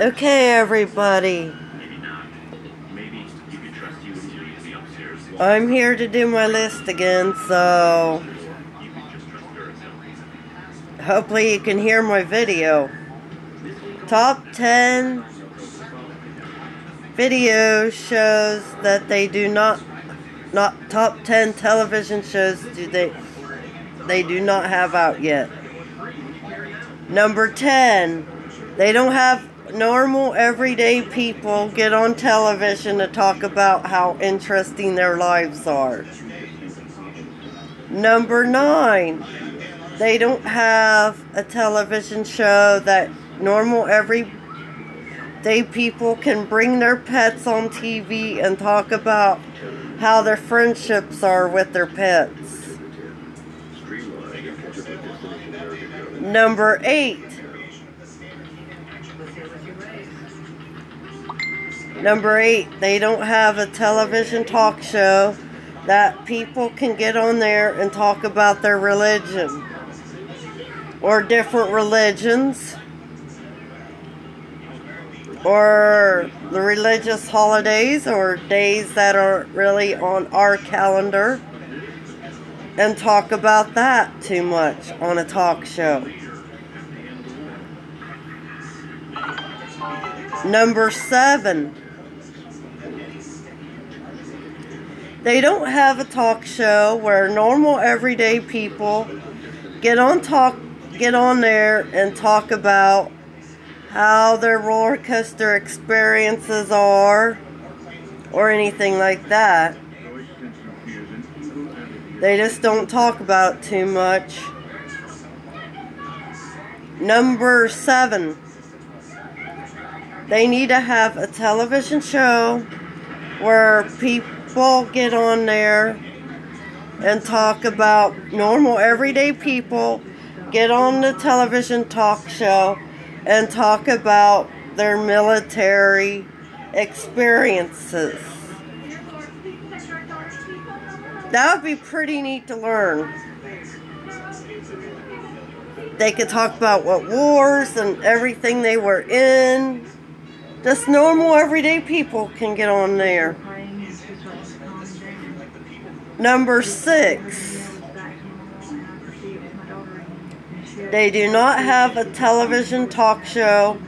Okay, everybody. I'm here to do my list again, so hopefully you can hear my video. Top 10 video shows that they do not top 10 television shows they do not have out yet. Number 10, they don't have normal everyday people get on television to talk about how interesting their lives are. Number 9, they don't have a television show that normal everyday people can bring their pets on TV and talk about how their friendships are with their pets. Number 8. Number 8, they don't have a television talk show that people can get on there and talk about their religion or different religions or the religious holidays or days that aren't really on our calendar and talk about that too much on a talk show. Number 7, they don't have a talk show where normal everyday people get on there and talk about how their roller coaster experiences are or anything like that. They just don't talk about it too much. Number 7, they need to have a television show where people get on there and talk about normal everyday people, get on the television talk show and talk about their military experiences. That would be pretty neat to learn. They could talk about what wars and everything they were in. Just normal everyday people can get on there. Number 6, they do not have a television talk show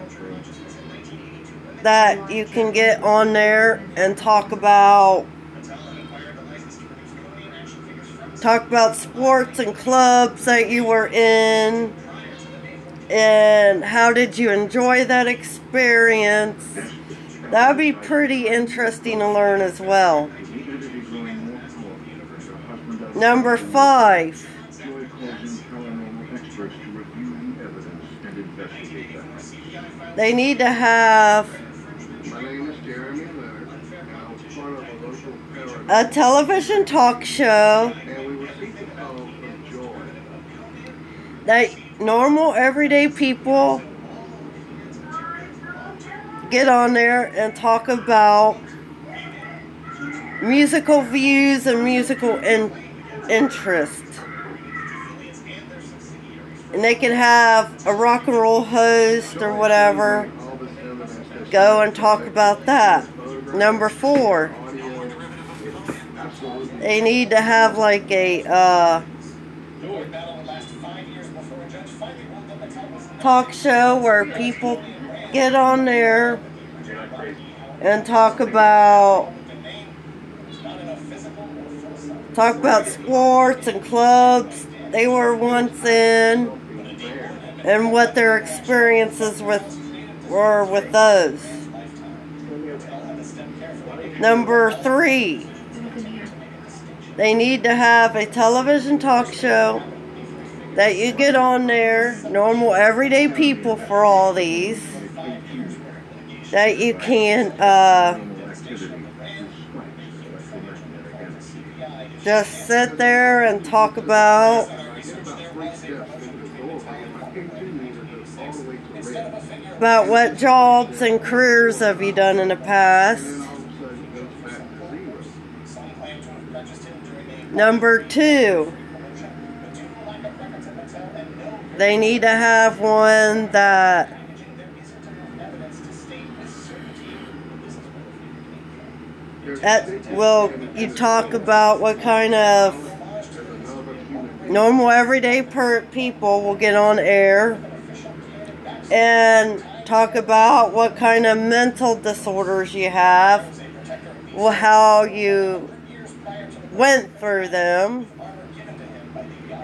that you can get on there and talk about sports and clubs that you were in and how did you enjoy that experience. That would be pretty interesting to learn as well. Number 5, they need to have a television talk show that normal everyday people get on there and talk about musical views and musical interest. And they can have a rock and roll host or whatever go and talk about that. Number 4, they need to have like a talk show where people get on there and talk about sports and clubs they were once in and what their experiences were with those. Number 3, they need to have a television talk show that you get on there, normal everyday people for all these, that you can just sit there and talk about what jobs and careers have you done in the past. Number 2, They need to have one that will you talk about what kind of normal everyday people will get on air and talk about what kind of mental disorders you have, well, how you went through them,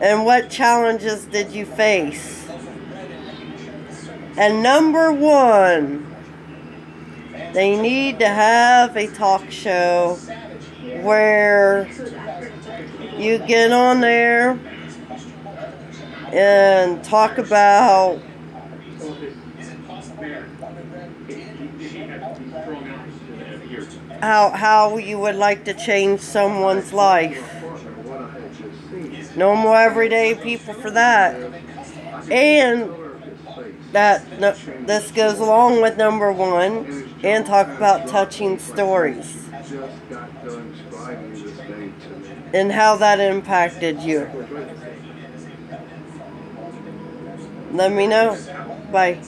and what challenges did you face. And number one, they need to have a talk show where you get on there and talk about how you would like to change someone's life. Normal everyday people for that. And this goes along with number one, and talk about touching stories and how that impacted you. Let me know. Bye.